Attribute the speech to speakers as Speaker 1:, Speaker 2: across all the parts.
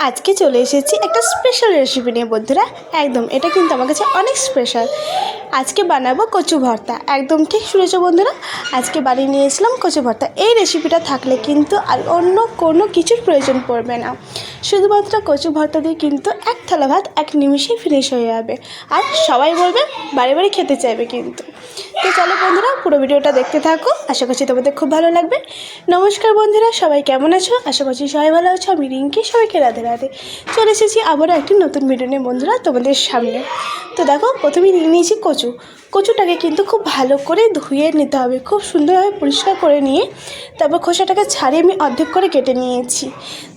Speaker 1: আজকে চলে এসেছি একটা স্পেশাল রেসিপি নিয়ে বন্ধুরা। একদম এটা কিন্তু আমার কাছে অনেক স্পেশাল। আজকে বানাবো কচু ভর্তা। একদম ঠিক শুনেছো বন্ধুরা, আজকে বানিয়ে নিয়েছিলাম কচু ভর্তা। এই রেসিপিটা থাকলে কিন্তু আর অন্য কোনো কিছুর প্রয়োজন পড়বে না। শুধুমাত্র কচু ভর্তা দিয়ে কিন্তু এক থালা ভাত এক নিমিষেই ফিনিশ হয়ে যাবে, আর সবাই বলবে বাড়ি বাড়ি খেতে চাইবে কিন্তু। তো চলো বন্ধুরা, পুরো ভিডিওটা দেখতে থাকো, আশা করছি তোমাদের খুব ভালো লাগবে। নমস্কার বন্ধুরা, সবাই কেমন আছো? আশা করছি সবাই ভালো আছো। আমি রিঙ্কি, সবাইকে রাধে রাধে। চলে এসেছি আবারও একটি নতুন ভিডিও নিয়ে বন্ধুরা তোমাদের সামনে। তো দেখো, প্রথমেই নিয়ে নিয়েছি কচুটাকে কিন্তু খুব ভালো করে ধুয়ে নিতে হবে, খুব সুন্দরভাবে পরিষ্কার করে নিয়ে তারপর খোসাটাকে ছাড়িয়ে আমি অর্ধেক করে কেটে নিয়েছি।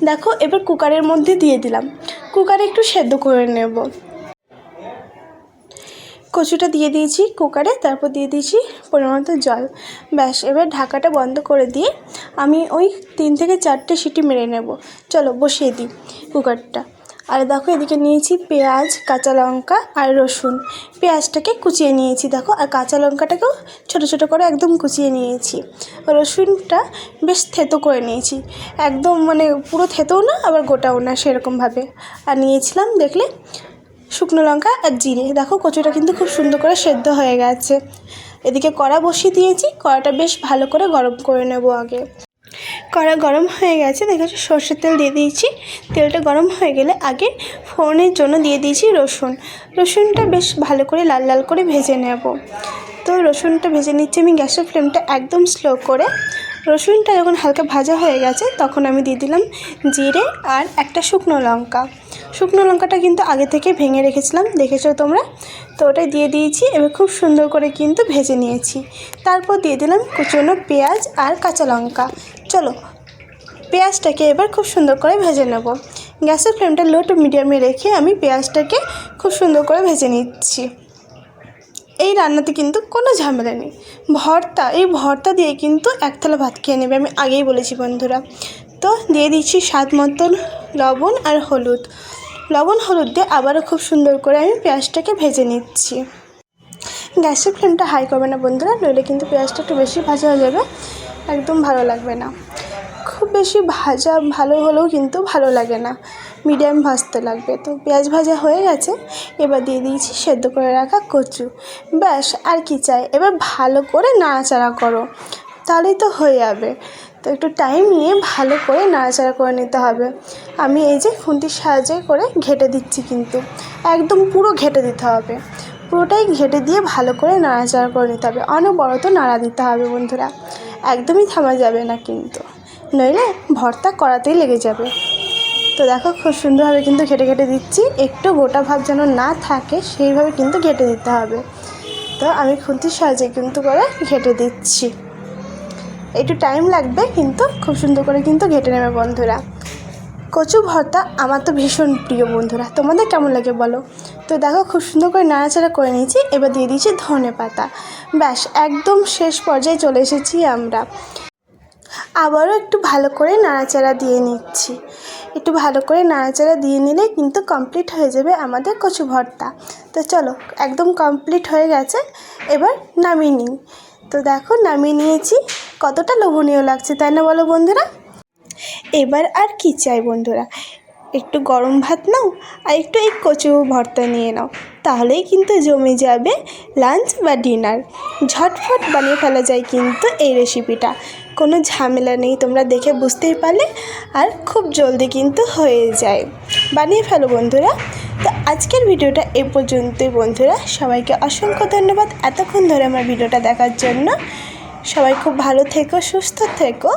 Speaker 1: দেখো, এবার কুকারের মধ্যে দিয়ে দিলাম, কুকারে একটু সেদ্ধ করে নেব। কচুটা দিয়ে দিয়েছি কুকারে, তারপর দিয়ে দিয়েছি পরিমাণ মতো জল। ব্যাস, এবার ঢাকাটা বন্ধ করে দিয়ে আমি ওই 3 থেকে 4টে সিটি মেরে নেব। চলো বসিয়ে দিই কুকারটা। আর দেখো, এদিকে নিয়েছি পেঁয়াজ, কাঁচা লঙ্কা আর রসুন। পেঁয়াজটাকে কুচিয়ে নিয়েছি দেখো, আর কাঁচা লঙ্কাটাকেও ছোটো ছোটো করে একদম কুচিয়ে নিয়েছি। রসুনটা বেশ থেতো করে নিয়েছি, একদম মানে পুরো থেতোও না আবার গোটাও না সেরকমভাবে। আর নিয়েছিলাম দেখলে শুকনো লঙ্কা আর জিরে। দেখো, কচুটা কিন্তু খুব সুন্দর করে সেদ্ধ হয়ে গেছে। এদিকে কড়া বসিয়ে দিয়েছি, কড়াটা বেশ ভালো করে গরম করে নেব আগে। কড়া গরম হয়ে গেছে, দেখেছো সর্ষের তেল দিয়ে দিয়েছি। তেলটা গরম হয়ে গেলে আগে ফোড়নের জন্য দিয়ে দিয়েছি রসুনটা বেশ ভালো করে লাল লাল করে ভেজে নেব। তো রসুনটা ভেজে নিচ্ছি আমি গ্যাসের ফ্লেমটা একদম স্লো করে। রসুনটা যখন হালকা ভাজা হয়ে গেছে তখন আমি দিয়ে দিলাম জিরে আর একটা শুকনো লঙ্কাটা কিন্তু আগে থেকে ভেঙে রেখেছিলাম, দেখেছো তোমরা। তো ওটাই দিয়ে দিয়েছি। এবার খুব সুন্দর করে কিন্তু ভেজে নিয়েছি। তারপর দিয়ে দিলাম কুচনো পেঁয়াজ আর কাঁচা লঙ্কা। চলো, পেঁয়াজটাকে এবার খুব সুন্দর করে ভেজে নেব। গ্যাসের ফ্লেমটা লো টু মিডিয়ামে রেখে আমি পেঁয়াজটাকে খুব সুন্দর করে ভেজে নিচ্ছি। এই রান্নাতে কিন্তু কোনো ঝামেলা নেই। এই ভর্তা দিয়ে কিন্তু এক থালা ভাত খেয়ে নেবে, আমি আগেই বলেছি বন্ধুরা। তো দিয়ে দিচ্ছি স্বাদ মতন লবণ আর হলুদ দিয়ে আবারও খুব সুন্দর করে আমি পেঁয়াজটাকে ভেজে নিচ্ছি। গ্যাসের ফ্লেমটা হাই করবে না বন্ধুরা, নইলে কিন্তু পেঁয়াজটা একটু বেশি ভাজা হয়ে যাবে, একদম ভালো লাগবে না। খুব বেশি ভালো হলেও কিন্তু ভালো লাগে না, মিডিয়াম ভাজতে লাগবে। তো পেঁয়াজ ভাজা হয়ে গেছে, এবার দিয়ে দিয়েছি সেদ্ধ করে রাখা কচু। ব্যাস, আর কি চাই। এবার ভালো করে নাড়াচাড়া করো, তাহলেই তো হয়ে যাবে। তো একটু টাইম নিয়ে ভালো করে নাড়াচাড়া করে নিতে হবে। আমি এই যে খুন্তির সাহায্যে করে ঘেঁটে দিচ্ছি, কিন্তু একদম পুরো ঘেঁটে দিতে হবে। পুরোটাই ঘেঁটে দিয়ে ভালো করে নাড়াচাড়া করে নিতে হবে, অনবরত নাড়া দিতে হবে বন্ধুরা, একদমই থামা যাবে না কিন্তু, নইলে ভর্তা কড়াতেই লেগে যাবে। তো দেখো, খুব সুন্দরভাবে কিন্তু ঘেঁটে দিচ্ছি, একটু গোটা ভাব যেন না থাকে সেইভাবে কিন্তু ঘেঁটে দিতে হবে। তো আমি খুন্তির সাহায্যে কিন্তু করে ঘেঁটে দিচ্ছি, একটু টাইম লাগবে কিন্তু খুব সুন্দর করে কিন্তু ঘেঁটে নেবে বন্ধুরা। কচু ভর্তা আমার তো ভীষণ প্রিয় বন্ধুরা, তোমাদের কেমন লাগে বলো। তো দেখো, খুব সুন্দর করে নাড়াচাড়া করে নিয়েছি। এবার দিয়ে দিয়েছি ধনেপাতা। ব্যাস, একদম শেষ পর্যায়ে চলে এসেছি আমরা। আবারও একটু ভালো করে নাড়াচাড়া দিয়ে নিচ্ছি। একটু ভালো করে নাড়াচাড়া দিয়ে নিলে কিন্তু কমপ্লিট হয়ে যাবে আমাদের কচু ভর্তা। তো চলো, একদম কমপ্লিট হয়ে গেছে, এবার নামিয়ে নিই। তো দেখো, নামিয়ে নিয়েছি, কতটা লোভনীয় লাগছে তাই না বলো বন্ধুরা। এবার আর কি চাই বন্ধুরা, একটু গরম ভাত নাও আর একটু এই কচু ভর্তা নিয়ে নাও, তাহলেই কিন্তু জমে যাবে লাঞ্চ বা ডিনার। ঝটফট বানিয়ে ফেলা যায় কিন্তু এই রেসিপিটা, কোনো ঝামেলা নেই, তোমরা দেখে বুঝতেই পারলে। আর খুব জলদি কিন্তু হয়ে যায়, বানিয়ে ফেলো বন্ধুরা। তো আজকের ভিডিওটা এ পর্যন্তই বন্ধুরা, সবাইকে অসংখ্য ধন্যবাদ এতক্ষণ ধরে আমার ভিডিওটা দেখার জন্য। সবাই খুব ভালো থেকো, সুস্থ থেকো।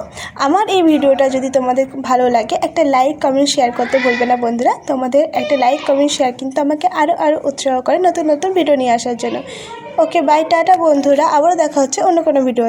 Speaker 1: আমার এই ভিডিওটা যদি তোমাদের ভালো লাগে, একটা লাইক কমেন্ট শেয়ার করতে ভুলবে না বন্ধুরা। তোমাদের একটা লাইক কমেন্ট শেয়ার কিন্তু আমাকে আরও উৎসাহ করে নতুন ভিডিও নিয়ে আসার জন্য। ওকে, বাই, টাটা বন্ধুরা, আবারও দেখা হচ্ছে অন্য কোনো ভিডিও।